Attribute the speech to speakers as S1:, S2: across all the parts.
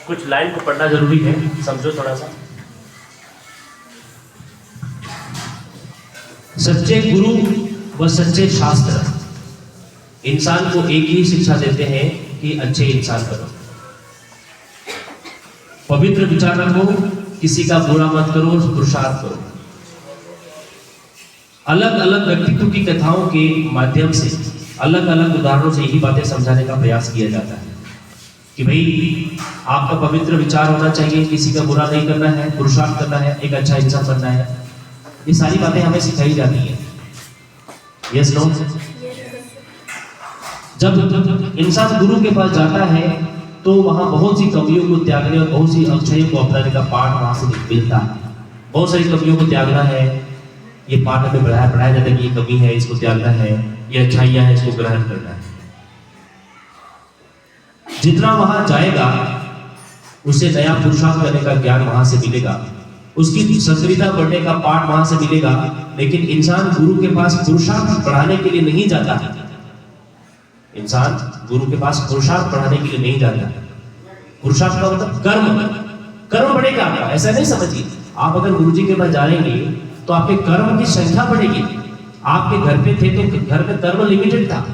S1: कुछ लाइन को पढ़ना जरूरी है, समझो थोड़ा सा। सच्चे गुरु व सच्चे शास्त्र इंसान को एक ही शिक्षा देते हैं कि अच्छे इंसान बनो, पवित्र विचार रखो, किसी का बुरा मत करो, पुरुषार्थ करो। अलग अलग व्यक्तित्व की कथाओं के माध्यम से, अलग अलग उदाहरणों से यही बातें समझाने का प्रयास किया जाता है कि भाई आपका पवित्र विचार होना चाहिए, किसी का बुरा नहीं करना है, पुरुषार्थ करना है, एक अच्छा इंसान बनना है। ये सारी बातें हमें सिखाई जाती है। Yes no? जब इंसान गुरु के पास जाता है तो वहां बहुत सी कमियों को त्यागने और बहुत सी अच्छाइयों को अपनाने का पाठ वहां से मिलता है। बहुत सारी कमियों को त्यागना है, ये पाठ में पढ़ाया जाता है कि ये कमी है, इसको त्यागना है, ये अच्छाइयां है, इसको ग्रहण करना है। जितना वहां जाएगा उसे नया पुरुषार्थ करने का ज्ञान वहां से मिलेगा, उसकी सक्रियता बढ़ने का पाठ वहां से मिलेगा। लेकिन इंसान गुरु के पास पुरुषार्थ बढ़ाने के लिए नहीं जाता। इंसान गुरु के पास पुरुषार्थ बढ़ाने के लिए नहीं जाता। पुरुषार्थ का मतलब कर्म बढ़ेगा आपका, ऐसा नहीं समझिए। आप अगर गुरु जी के पास जाएंगे तो आपके कर्म की संख्या बढ़ेगी। आपके घर पे थे तो घर में कर्म लिमिटेड था।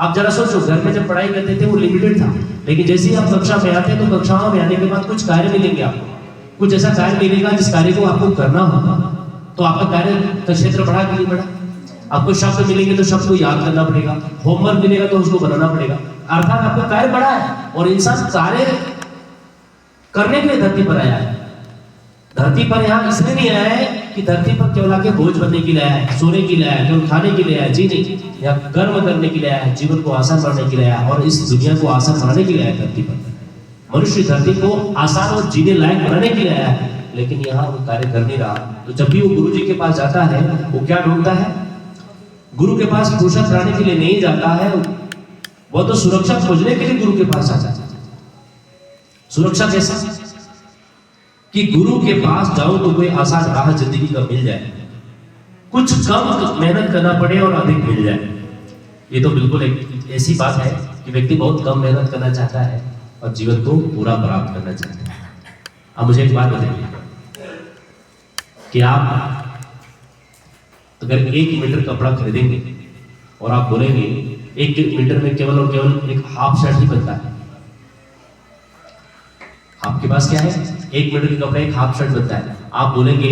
S1: आप जरा सोचो, घर में जब पढ़ाई करते थे वो लिमिटेड था, लेकिन जैसे ही आप कक्षा में आते हैं तो कक्षाओं में आने के बाद कुछ कार्य मिलेंगे आपको, कुछ ऐसा कार्य मिलेगा जिस कार्य को आपको करना होगा। तो आपका कार्य का क्षेत्र बढ़ा कि नहीं बढ़ा? आपको शब्द मिलेंगे तो शब्द को याद करना पड़ेगा, होमवर्क मिलेगा तो उसको बनाना पड़ेगा, अर्थात आपका कार्य बढ़ा है। और इंसान कार्य करने के लिए धरती पर आया है। धरती पर यहाँ इसलिए नहीं आया है कि धरती पर केवल आके बोझ बनने के लिए आया है, सोने के लिए आया है, केवल खाने के लिए आया है। जी नहीं, यहाँ कर्म करने के लिए आया है, जीवन को आसान बनाने के लिए आया है और इस दुनिया को आसान बनाने के लिए आया है। धरती पर मनुष्य धरती को आसान और जीने लायक बनाने के लिए आया है, लेकिन यहाँ वो कार्य कर नहीं रहा। तो जब भी वो गुरु जी के पास जाता है वो क्या ढूंढता है? गुरु के पास पुरुषार्थ कराने के लिए नहीं जाता है, वो तो सुरक्षा खोजने के लिए गुरु के पास जाता है। सुरक्षा कैसा? कि गुरु के पास जाओ तो कोई आसान राह जिंदगी का मिल जाए, कुछ कम मेहनत करना पड़े और अधिक मिल जाए। ये तो बिल्कुल एक ऐसी बात है कि व्यक्ति बहुत कम मेहनत करना चाहता है और जीवन को पूरा प्राप्त करना चाहता है। अब मुझे एक बात बताइए कि आप अगर 1 मीटर कपड़ा खरीदेंगे और आप बोलेंगे 1 मीटर में केवल और केवल एक हाफ शर्ट ही बनता है। आपके पास क्या है? 1 मीटर का कपड़ा एक हाफ शर्ट बनता है। आप बोलेंगे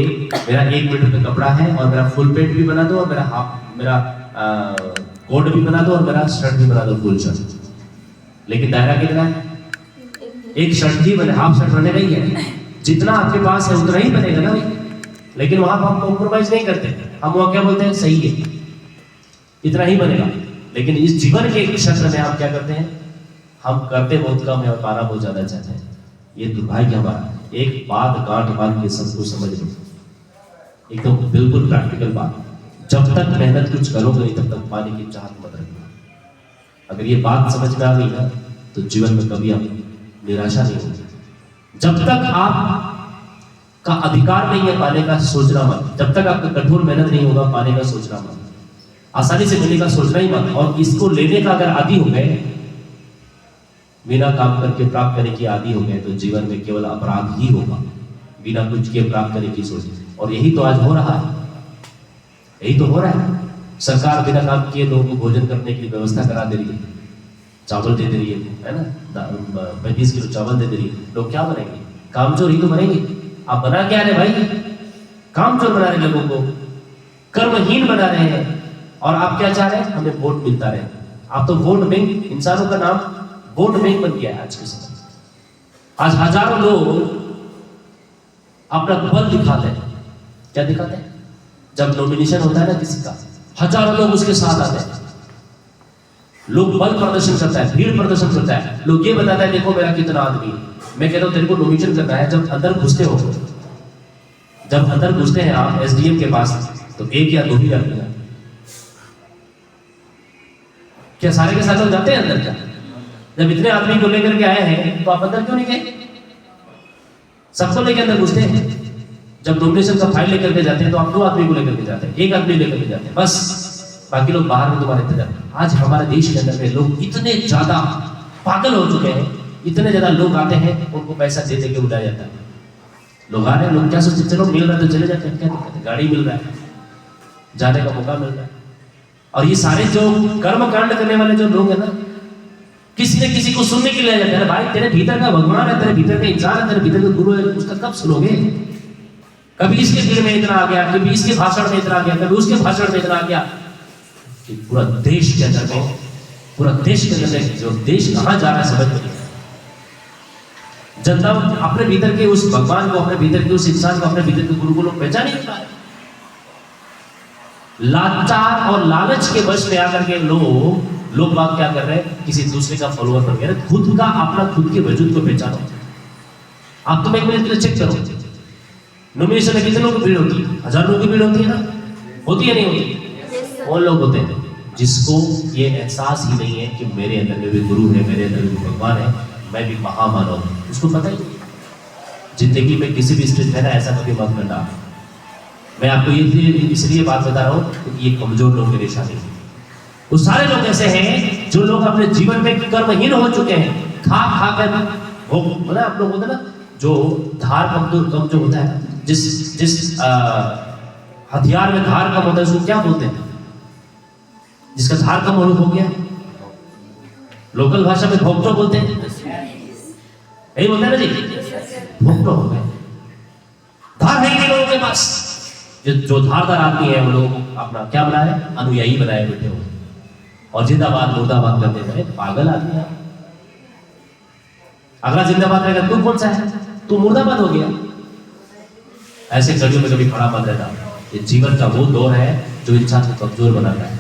S1: मेरा 1 मीटर का कपड़ा है और मेरा फुल पेंट भी बना दो और मेरा कोट भी बना दो और मेरा शर्ट भी बना दो, फुल शर्ट। लेकिन दायरा कितना है? एक शर्ट ही बने, हाफ शर्ट बनेगा ही है। जितना आपके पास है उतना ही बनेगा ना भाई। लेकिन वहां हम कॉम्प्रोमाइज नहीं करते, हम वहां क्या बोलते हैं? सही है, इतना ही बनेगा। लेकिन इस जीवन के क्षेत्र में आप क्या करते हैं? हम करते बहुत कम है और पाना बहुत ज्यादा चाहते हैं। ये दुर्भाग्य हमारा। एक बात गांठ बांध के सबको समझ लो, एकदम बिल्कुल प्रैक्टिकल बात। जब तक मेहनत कुछ करोगे नहीं तब तक पाने की चाहत मत रखना। अगर ये बात समझ में आ गई ना तो जीवन में कभी आप निराशा नहीं होगी। जब तक आप का अधिकार नहीं है पाने का, सोचना मत। जब तक आपका कठोर मेहनत नहीं होगा पाने का, सोचना मत। आसानी से मिलेगा सोचना ही मत। और इसको लेने का अगर आदी हो गए, बिना काम करके प्राप्त करने की आदी हो गए, तो जीवन में केवल अपराध ही होगा, बिना कुछ के प्राप्त करने की सोच। और यही तो आज हो रहा है, यही तो हो रहा है। सरकार बिना काम किए लोगों को भोजन करने की व्यवस्था करा दे रही है, चावल दे रही है ना, 35 किलो चावल दे रही है। लोग क्या बनेंगे? कामचोर ही तो बनेंगे। आप बना क्या रहे भाई? कामचोर बना रहे लोगों को, कर्महीन बना रहे हैं। और आप क्या चाह रहे हैं? हमें वोट मिलता रहे। आप तो वोट बैंक, इंसानों का नाम वोट बैंक बन गया है आज के समय। आज हजारों लोग अपना बल दिखाते हैं। क्या दिखाते हैं? जब नॉमिनेशन होता है ना किसी का, हजारों लोग उसके साथ आते हैं। लोग बल प्रदर्शन करता है, भीड़ प्रदर्शन करता है। लोग ये बताता है देखो मेरा कितना आदमी। मैं कहता हूं तेरे को नॉमिनेशन करना है, जब अंदर घुसते हो, जब अंदर घुसते हैं आप एसडीएम के पास, तो 1 या 2 ही आदमी हैं। क्या सारे के सारे लोग जाते हैं अंदर? क्या जब इतने आदमी को लेकर के आए हैं तो आप अंदर क्यों नहीं गए? सबको लेकर अंदर घुसते हैं। जब नॉमिनेशन का फाइल लेकर के जाते हैं तो आप 2 आदमी को लेकर के जाते हैं, 1 आदमी लेकर के जाते हैं, बस बाकी लोग बाहर में तुम्हारे इंतजार। आज हमारे देश के अंदर में लोग इतने ज्यादा पागल हो चुके हैं इतने ज्यादा लोग आते हैं, उनको पैसा दे दे के बुलाया जाता है। लोग आ रहे हैं, लोग क्या सोचते, चलो मिल रहा है तो चले जाते हैं, क्या दिक्कत है, गाड़ी मिल रहा है, जाने का मौका मिल रहा है। और ये सारे जो कर्म कांड करने वाले जो लोग हैं ना, किसी न किसी को सुनने के लिए जाते हैं। भाई तेरे भीतर का भगवान है, तेरे भीतर का इंसान है, तेरे भीतर का गुरु है, उसका कब सुनोगे? कभी इसके दिल में इतना आ गया, कभी इसके भाषण में इतना आ गया, कभी उसके भाषण में इतना आ गया कि पूरा देश के अंदर में, पूरा देश के अंदर में जो देश कहां जा रहा है समझ नहीं। जनता अपने भीतर के उस भगवान को, अपने भीतर के उस इंसान को, अपने भीतर के गुरु को लोग पहचान ही नहीं पा रहे। लाचार और लालच के वश में आकर के लोग बात क्या कर रहे हैं, किसी दूसरे का फॉलोअर बन गए। खुद का, अपना खुद के वजूद को पहचानो। आप तुम एक मिनट के लिए चेक करो, नॉमिनेशन में कितने लोगों की भीड़ होती है? 1000 लोगों की भीड़ होती है ना? होती है नहीं होती? वो लोग होते हैं जिसको ये एहसास ही नहीं है कि मेरे अंदर में भी गुरु है, मेरे अंदर भी भगवान है, मैं भी महामानव हूं। उसको पता ही नहीं। जिंदगी में किसी भी स्थिति में ना ऐसा कभी मत करना। मैं आपको ये इसलिए बात बता रहा हूँ क्योंकि ये कमजोर लोगों की निशानी है। वो सारे लोग ऐसे हैं जो लोग अपने जीवन में कर्महीन हो चुके हैं, खा खा कर वो बोला आप लोग होते ना, जो धार कम जो होता है, जिस हथियार में धार कम होता है उसको क्या बोलते हैं? जिसका धार कम हो गया, लोकल भाषा में भोगटो बोलते हैं, यही बोलते हैं ना जी, भोगटो हो गए। धार है ही नहीं लोगों के पास। जो धारदार आदमी है वो लोग अपना क्या बनाए, अनुयायी बनाए बैठे हुए और जिंदाबाद मुर्दाबाद करते हैं। पागल आदमी है। अगला जिंदाबाद रहेगा, तू कौन सा है, तू मुर्दाबाद हो गया। ऐसे कड़ियों में कभी खड़ा मत रहना। ये जीवन का वो दौर है जो इंसान को कमजोर बनाता है।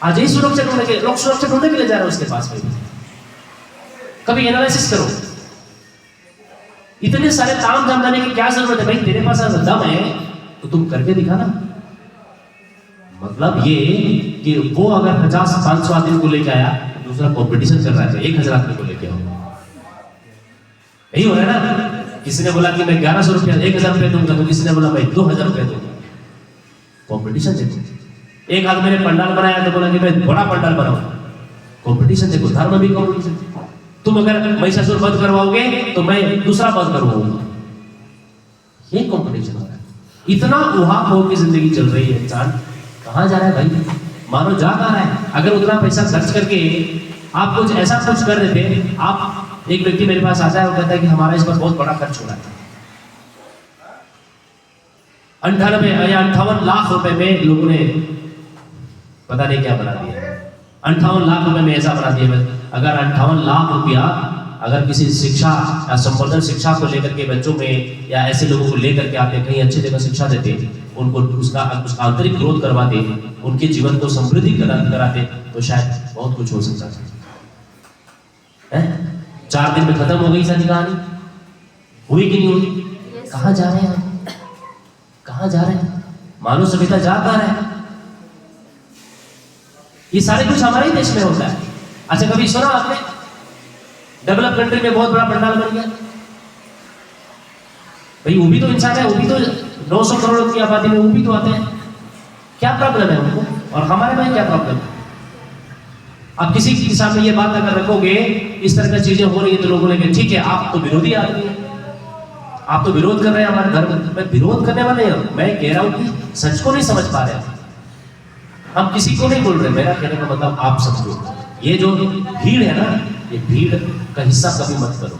S1: आज यही सुरक्षा ढूंढने के लोग सुरक्षा ढूंढने के लिए जा रहे हैं उसके पास में। कभी एनालिसिस करो, इतने सारे ताम झाम लाने की क्या जरूरत है? भाई तेरे पास अगर दम है तो तुम करके दिखा ना। मतलब ये कि वो अगर 50-500 आदमी को लेके आया तो दूसरा कंपटीशन कर रहा है 1000 आदमी को लेके आओ। यही हो रहा है ना। किसी ने बोला कि मैं 1100 रुपया 1000 रुपया दूंगा, तो किसी ने बोला मैं 2000 रुपया दूंगा। कंपटीशन देखो। एक आदमी ने पंडाल बनाया तो बोला कि मैं बड़ा पंडाल बनाऊंगा। कंपटीशन देखो। धर्म भी कंपटीशन। तुम अगर महिषासुर वध करवाओगे तो मैं दूसरा वध करवाऊंगा। ये कंपटीशन हो रहा है। इतना उहापोह की जिंदगी चल रही है। इंसान कहां जा रहा है भाई? मानो जा रहा है। अगर उतना पैसा खर्च करके आप कुछ ऐसा कुछ कर रहे थे, आप एक व्यक्ति मेरे पास आता है, वो कहता है कि हमारा इस पर बहुत बड़ा खर्च हो रहा है। 98 या 58 लाख रुपए में लोगों ने पता नहीं क्या बना दिया। 58 लाख रुपए में ऐसा बना दिया। अगर 58 लाख रुपया अगर किसी शिक्षा या संवर्धन शिक्षा को लेकर के बच्चों में या ऐसे लोगों को लेकर के आप कहीं अच्छी जगह शिक्षा देते, उनको उसका आंतरिक ग्रोथ करवाते, उनके जीवन को समृद्धि कराते, तो शायद बहुत कुछ हो सकता है। 4 दिन में खत्म हो गई सारी कहानी। हुई कि नहीं हुई? कहां जा रहे हैं हम? कहां जा रहे हैं? मानव सभ्यता जा पा रहा है। ये सारे कुछ हमारे ही देश में होता है। अच्छा कभी सुना आपने डेवलप कंट्री में बहुत बड़ा पंडाल बन गया? भाई वो भी तो इंसान है, वो भी तो 900 करोड़ की आबादी में वो भी तो आते हैं। क्या प्रॉब्लम है उनको और हमारे में क्या प्रॉब्लम है? आप किसी के सामने ये बात अगर रखोगे इस तरह की चीजें हो रही है तो लोगों ने ठीक है आप तो विरोधी आदमी है, आप तो विरोध कर रहे हैं हमारे धर्म। मैं विरोध करने वाला नहीं हूं, मैं कह रहा हूं कि सच को नहीं समझ पा रहे हम किसी को नहीं बोल रहे। मेरा कहने का मतलब आप समझो। ये जो भीड़ है ना, ये भीड़ का हिस्सा कभी मत करो।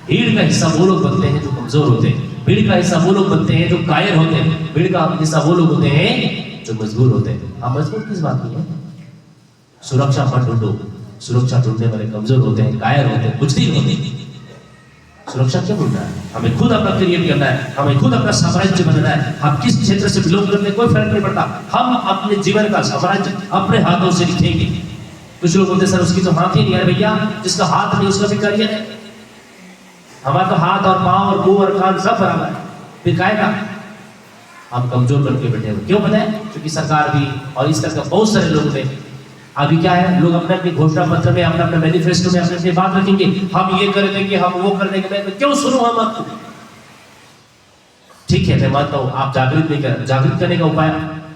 S1: भीड़ का हिस्सा वो लोग बनते हैं जो कमजोर होते हैं। भीड़ का हिस्सा वो लोग बनते हैं जो कायर होते हैं। भीड़ का हिस्सा वो लोग होते हैं जो मजबूर होते हैं। आप मजबूर किस बात की है? सुरक्षा मत ढूंढो। सुरक्षा ढूंढने वाले कमजोर होते हैं, कायर होते हैं, बुजदिल होते हैं। सुरक्षा क्यों ढूंढना है? हमें खुद अपना क्रिएट करना है, हमें खुद अपना साम्राज्य बनाना है। हम किस क्षेत्र से बिलोंग करते हैं कोई फर्क नहीं पड़ता। हम अपने जीवन का साम्राज्य अपने हाथों से लिखेंगे। कुछ लोग बोलते सर उसकी तो हाथ ही नहीं है। भैया जिसका हाथ नहीं उसका भी करियर है। हमारा तो हाथ और पांव और मुंह और कान सब बराबर है, फिर काय का हम कमजोर बनके बैठे हुए। क्यों पता है? क्योंकि सरकार भी और इस तरह का बहुत सारे लोग ने अभी क्या है, लोग अपने अपने घोषणा पत्र में अपने अपने मैनिफेस्टो में अपने अपनी बात रखेंगे, हम ये कर देंगे, हम वो कर देंगे। मैं क्यों सुनूं हम आपको? ठीक है मैं मानता हूं आप जागृत नहीं कर, जागृत करने का उपाय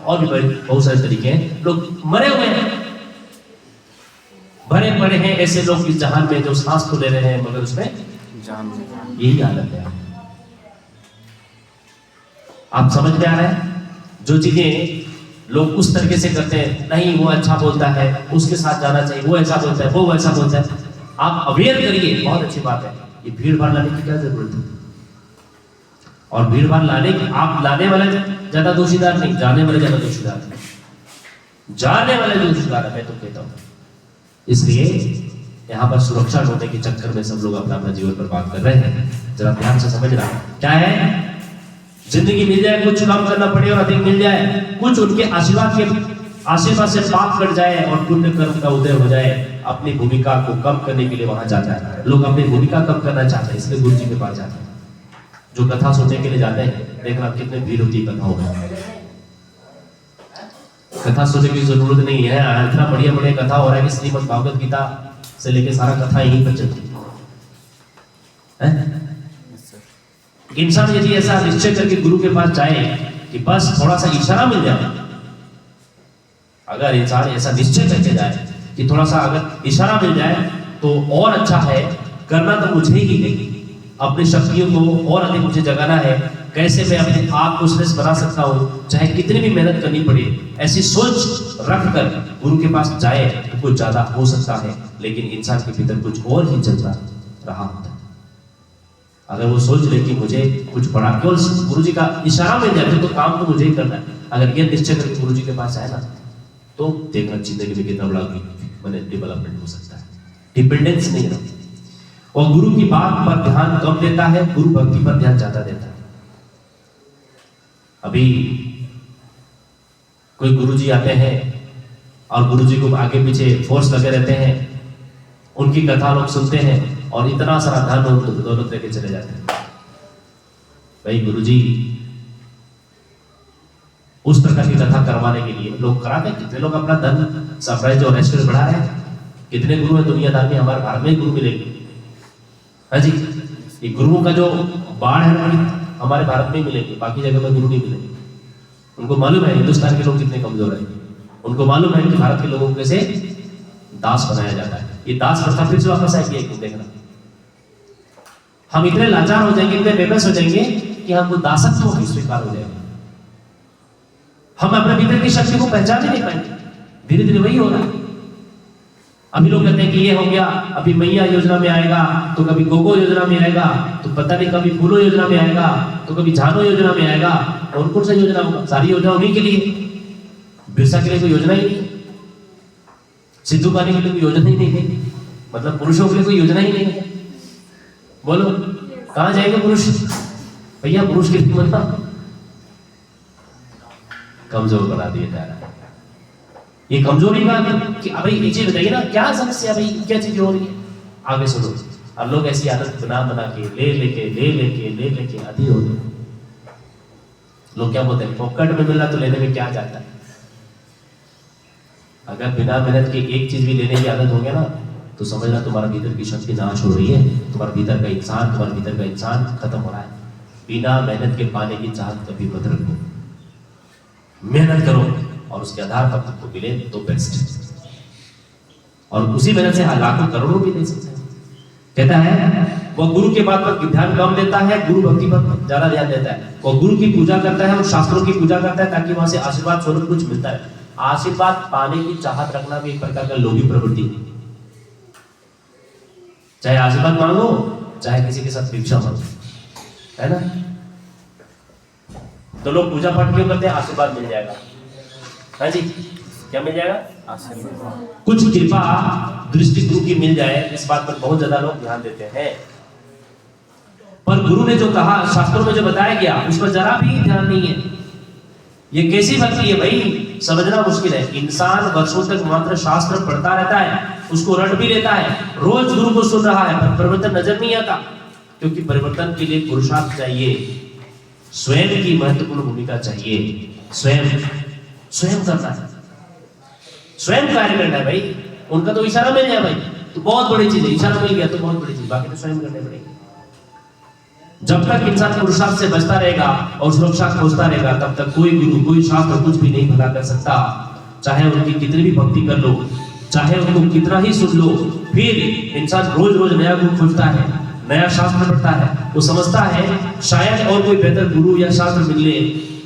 S1: और भी बहुत सारे तरीके हैं। लोग मरे हुए हैं, भरे पड़े हैं ऐसे लोग इस जहान में जो सांस तो ले रहे हैं मगर उसमें
S2: जान
S1: यही हालत है। आप समझ में आ रहा है? जो चीजें लोग उस तरीके से करते हैं, नहीं वो अच्छा बोलता है उसके साथ जाना चाहिए, वो ऐसा बोलता है, वो ऐसा बोलता है, आप अवेयर करिए, बहुत अच्छी बात है। ये भीड़ भाड़ लाने की क्या जरूरत है? और भीड़ भाड़ लाने की, आप लाने वाले ज्यादा दोषीदार नहीं, जाने वाले ज्यादा दोषीदार है, जाने वाले दोषीदार है, मैं तो कहता हूं। इसलिए यहाँ पर सुरक्षा ढूंढने के चक्कर में सब लोग अपना अपना जीवन बर्बाद कर रहे हैं। जरा ध्यान से समझना क्या है, जिंदगी मिल जाए, कुछ काम करना पड़े और अधिक मिल जाए, कुछ उनके आशीर्वाद के आशीर्वाद से पाप कट जाए और पुण्य कर्म का उदय हो जाए, अपनी भूमिका को कम करने के लिए वहां जाता है। लोग अपनी भूमिका कम करना चाहते हैं, इसलिए गुरु जी के पास जाते हैं। जो कथा सुनने के लिए जाते हैं, देखना कितने भीड़ होती है कथाओं में। कथा सुनने की जरूरत नहीं है, इतना बढ़िया बढ़िया कथा हो रहा है कि श्रीमद् भागवत गीता से लेके सारा कथा यहीं पर चलती है। इंसान यदि ऐसा निश्चय करके गुरु के पास जाए कि बस थोड़ा सा इशारा मिल जाए, अगर इंसान ऐसा निश्चय करके जाए कि थोड़ा सा अगर इशारा मिल जाए तो और अच्छा है, करना तो मुझे ही नहीं, अपनी शक्तियों को और अधिक मुझे जगाना है, कैसे मैं अपने आप को श्रेष्ठ बना सकता हूँ, चाहे कितनी भी मेहनत करनी पड़े, ऐसी सोच रख कर गुरु के पास जाए तो कुछ ज्यादा हो सकता है। लेकिन इंसान के भीतर कुछ और ही चलता रहा होता है। अगर वो सोच ले कि मुझे कुछ बड़ा, केवल गुरु जी का इशारा मिल जाए तो काम तो मुझे ही करना है, अगर ये निश्चय करके गुरु जी के पास आए ना, तो देखना जिंदगी में कितना बड़ा मैंने डेवलपमेंट हो सकता है। डिपेंडेंस नहीं रहती, और गुरु की बात पर ध्यान कम देता है, गुरु भक्ति पर ध्यान ज्यादा देता है। अभी कोई गुरुजी आते हैं और गुरुजी को आगे पीछे फोर्स लगे रहते हैं, उनकी कथा लोग सुनते हैं और इतना सारा धन और दौलत लेके चले जाते हैं। भाई गुरुजी उस प्रकार की कथा करवाने के लिए लोग कराते हैं। कितने लोग अपना धन साम्राज्य और ऐश्वर्य बढ़ा रहे हैं, कितने गुरु हैं दुनियादार में, हमारे भारत में ही गुरु मिलेंगे। हाँ जी, ये गुरुओं का जो बाढ़ है हमारे भारत में ही मिलेंगे, बाकी जगह में गुरु नहीं मिलेंगे। उनको मालूम है हिंदुस्तान के लोग कितने कमजोर हैं, उनको मालूम है कि भारत के लोगों को कैसे दास बनाया जाता है। ये दास प्रथा फिर से वापस आएगी एक दिन, देखना। हम इतने लाचार हो जाएंगे, इतने बेबस हो जाएंगे कि हमको दासत्व भी स्वीकार हो जाएगा। हम अपने भीतर की शक्ति को पहचान ही नहीं पाएंगे। धीरे धीरे वही हो रहा है। अभी लोग कहते हैं कि ये हो गया, अभी मैया योजना में आएगा, तो कभी गोगो योजना में आएगा, तो पता नहीं कभी फूलो योजना में आएगा, तो कभी झानो योजना में आएगा। और कौन सा योजना होगा? सारी योजना उन्हीं के लिए। बिरसा के लिए कोई योजना ही नहीं, सिद्धू कान्हे के लिए कोई योजना ही नहीं है, मतलब पुरुषों के लिए कोई योजना ही नहीं है। बोलो कहां जाएंगे पुरुष? भैया पुरुष के लिए मतलब कमजोर बना दिया जा रहा है। ये कमजोरी का कि अभी ये चीज बताइए ना, क्या समस्या भाई, क्या चीज हो रही है? आगे सुनो। अब लोग ऐसी आदत बना के ले लेके आदि हो गए। लोग क्या बोलते हैं, पॉकेट में मिला तो लेने में क्या जाता है। अगर बिना मेहनत के एक चीज भी लेने की आदत हो गया ना, तो समझना तुम्हारा भीतर की शक्ति नाश हो रही है, तुम्हारे भीतर का इंसान खत्म हो रहा है। बिना मेहनत के पाने की चाहत कभी मत रखो, मेहनत करो और उसके आधार पर तुमको मिले तो बेस्ट, और उसी मेहनत से लाखों करोड़ों भी दे सकते हैं। कहता है वह गुरु के बात पर ध्यान कम देता है, गुरु भक्ति पर ज्यादा ध्यान देता है। वह गुरु की पूजा करता है और शास्त्रों की पूजा करता है, ताकि वहां से आशीर्वाद स्वरूप कुछ मिलता है। आशीर्वाद पाने की चाहत रखना भी एक प्रकार का लोभी प्रवृत्ति है। चाहे आशीर्वाद मांगो, चाहे किसी के साथ भिक्षा मांगो, है ना। तो लोग पूजा पाठ क्यों करते हैं? आशीर्वाद मिल जाएगा। हाँ जी, क्या मिल जाएगा? आशीर्वाद। कुछ कृपा दृष्टि गुरु की मिल जाए, इस बात पर बहुत ज्यादा लोग ध्यान देते हैं। पर गुरु ने जो कहा, शास्त्रों में जो बताया गया, उस पर जरा भी ध्यान नहीं है। ये कैसी भक्ति है भाई, समझना मुश्किल है। इंसान वर्षों तक मात्र शास्त्र पढ़ता रहता है, उसको रट भी लेता है, रोज गुरु को सुन रहा है, पर परिवर्तन नजर नहीं आता। क्योंकि परिवर्तन के लिए पुरुषार्थ चाहिए, स्वयं की महत्वपूर्ण भूमिका चाहिए। स्वयं करना है, स्वयं कार्य करना है भाई। उनका तो इशारा मिल जाए भाई तो बहुत बड़ी चीज है, इशारा मिल गया तो बहुत बड़ी चीज, बाकी तो स्वयं करने पड़ेगी। जब तक इंसान पुरुषार्थ से बचता रहेगा और सुरक्षा खोजता रहेगा, तब तक कोई गुरु, कोई शास्त्र कुछ भी नहीं भला कर सकता। चाहे उनकी कितनी भी भक्ति कर लो, चाहे उनको कितना ही सुन लो, फिर इंसान रोज रोज नया गुरु खोजता है, नया शास्त्र पढ़ता है। वो समझता है शायद और कोई बेहतर गुरु या शास्त्र मिलने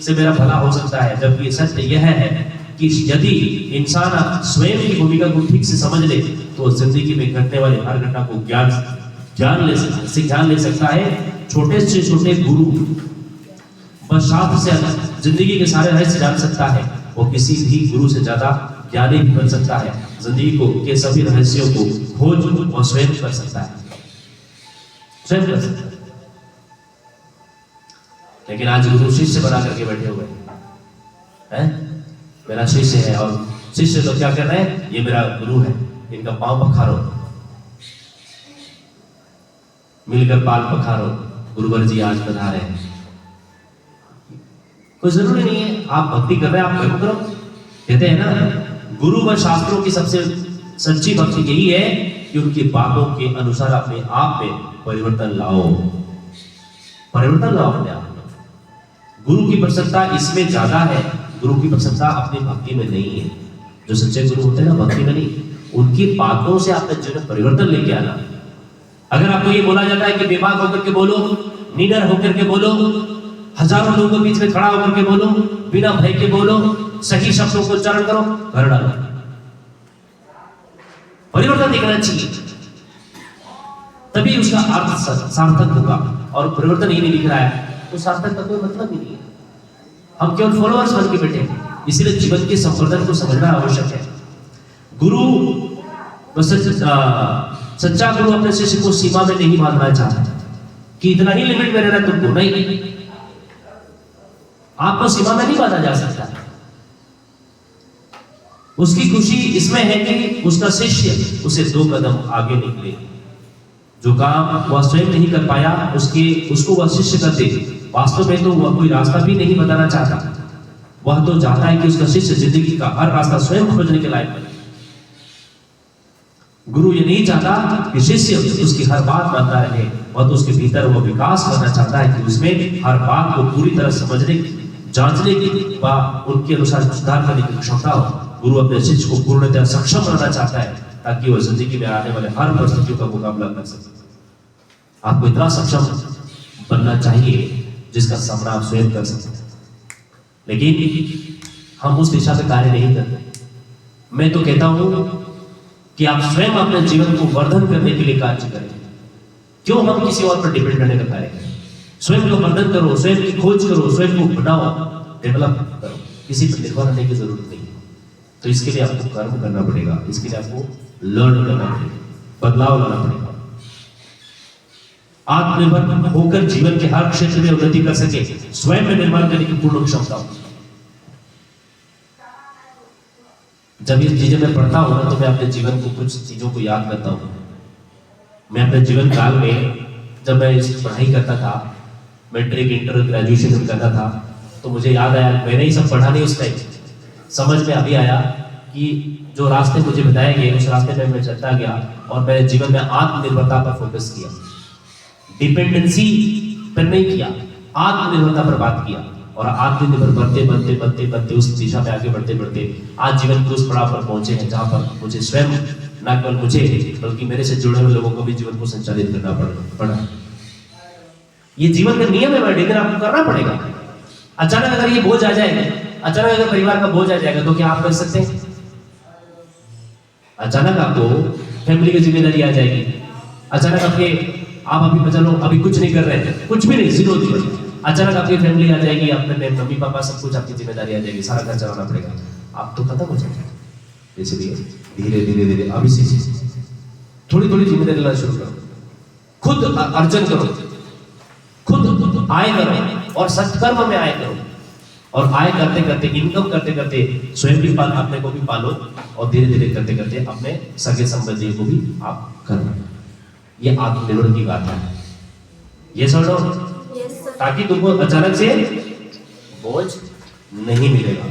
S1: से मेरा भला हो सकता है, जबकि सत्य यह है कि यदि इंसान स्वयं की भूमिका को ठीक से समझ ले तो जिंदगी में घटने वाली हर घटना को ज्ञान ले सकता है। छोटे से छोटे गुरु बस शास्त्र से जिंदगी के सारे रहस्य जान सकता है। वो किसी भी गुरु से ज्यादा ज्ञानी भी बन सकता है। जिंदगी को के सभी रहस्यों को खोज और स्वयं कर सकता है, स्वयं कर सकता है। लेकिन आज गुरु शिष्य बना करके बैठे हुए हैं। मेरा शिष्य है और शिष्य तो क्या कर रहे हैं, ये मेरा गुरु है, इनका पांव पखारो, मिलकर पाल पखारो, गुरुवर जी आज पधारे हैं। कोई जरूरी नहीं है आप भक्ति कर रहे हैं, आप कर्म करो। कहते हैं ना, गुरु व शास्त्रों की सबसे सच्ची भक्ति यही है कि उनकी बातों के अनुसार अपने आप में परिवर्तन लाओ, परिवर्तन लाओ अपने आप में। गुरु की प्रसन्नता इसमें ज्यादा है, गुरु की प्रसन्नता अपनी भक्ति में नहीं है। जो सच्चे गुरु होते हैं ना, भक्ति में नहीं, उनकी बातों से अपने जीवन परिवर्तन लेके आना। अगर आपको ये बोला जाता है कि बेबाक होकर के बोलो, निडर होकर के बोलो, हजारों लोगों के बीच में खड़ा होकर के बोलो, बिना भय के बोलो, सही शब्दों को उच्चारण करो, घर डालो, परिवर्तन दिखना चाहिए, तभी उसका अर्थ सार्थक होगा। और परिवर्तन ही नहीं दिख रहा है तो सार्थक का कोई मतलब ही नहीं है। हम केवल फॉलोअर्स बन के बैठे हैं। इसीलिए जीवन के संवर्धन को समझना आवश्यक है। गुरु सच्चा गुरु अपने शिष्य को सीमा में नहीं बांधना चाहता कि इतना ही लिमिट में रहना तुमको, नहीं, आपको सीमा में नहीं बांधा जा सकता। उसकी खुशी इसमें है कि उसका शिष्य उसे 2 कदम आगे निकले। जो काम वह स्वयं नहीं कर पाया उसको वह शिष्य कर दे। वास्तव में तो वह कोई रास्ता भी नहीं बताना चाहता, वह तो चाहता है कि उसका शिष्य जिंदगी का हर रास्ता स्वयं खोजने के लायक बने। गुरु ये नहीं चाहता कि शिष्य उसकी हर बात मानता रहे, वह तो उसके भीतर वह विकास करना चाहता है कि उसमें हर बात को पूरी तरह समझने की, जांचने की व उनके अनुसार सुधार करने की क्षमता हो। गुरु अपने शिष्य को पूर्णतः सक्षम बनाना चाहता है ताकि वह जिंदगी में आने वाले हर परिस्थितियों का मुकाबला कर सके। आपको इतना सक्षम बनना चाहिए जिसका सामना आप स्वयं कर सकते हैं। लेकिन हम उस दिशा में कार्य नहीं करते। मैं तो कहता हूं कि आप स्वयं अपने जीवन को वर्धन करने के लिए कार्य करें। क्यों हम किसी और पर डिपेंड रहने का कार्य करें? स्वयं को वर्धन करो, स्वयं की खोज करो, स्वयं को बनाओ, डेवलप करो। किसी पर निर्भर रहने की जरूरत नहीं है। तो इसके लिए आपको कर्म करना पड़ेगा, इसके लिए आपको लर्न करना पड़ेगा, बदलाव लाना पड़ेगा। आत्मनिर्भर होकर जीवन के हर क्षेत्र में उन्नति कर सके, स्वयं में निर्माण करने की पूर्ण क्षमता हो। जब ये चीजें मैं पढ़ता हूं ना, तो मैं अपने जीवन को कुछ चीजों को याद करता हूं। मैं अपने जीवन काल में जब मैं पढ़ाई करता था, मैट्रिक, इंटर, ग्रेजुएशन करता था, तो मुझे याद आया, मैंने ही सब पढ़ा नहीं उस टाइम, समझ में अभी आया कि जो रास्ते मुझे बताए गए उस रास्ते में मैं चलता गया और मैंने जीवन में आत्मनिर्भरता पर फोकस किया। डिपेंडेंसी पर नहीं किया, आत्मनिर्भरता पर बात किया। और आत्मनिर्भर बनते बनते बनते बनते उस दिशा में आगे बढ़ते बढ़ते आज जीवन के उस पड़ाव पर पहुंचे हैं जहां पर मुझे स्वयं, न केवल मुझे बल्कि मेरे से जुड़े हुए लोगों को भी जीवन को संचालित करना पड़ा। ये जीवन का नियम है, लेकिन आपको करना पड़ेगा। अचानक अगर ये बोझ आ जाएगा, अचानक अगर परिवार का बोझ आ जाएगा तो क्या आप कर सकते हैं? अचानक आपको फैमिली की जिम्मेदारी आ जाएगी, अचानक आप अभी चलो अभी कुछ नहीं कर रहे हैं, कुछ भी नहीं, जीरो जीरो, अचानक आपकी फैमिली आ जाएगी, अपने मम्मी पापा सब कुछ आपकी जिम्मेदारी आ जाएगी, सारा घर चलाना पड़ेगा, आप तो खत्म हो जाएंगे। इसलिए धीरे धीरे धीरे अभी से थोड़ी थोड़ी जिम्मेदारी लेना शुरू करो, खुद अर्जन करो, खुद आय करो और सत्कर्म में आय करो। और आय करते करते, इनकम करते करते स्वयं भी पाल, अपने को भी पालो और धीरे धीरे करते करते अपने सगे संबंधियों को भी आप करना। ये आत्मनिर्भर की गाथा है। ये समझो, ताकि तुमको अचानक से बोझ नहीं मिलेगा।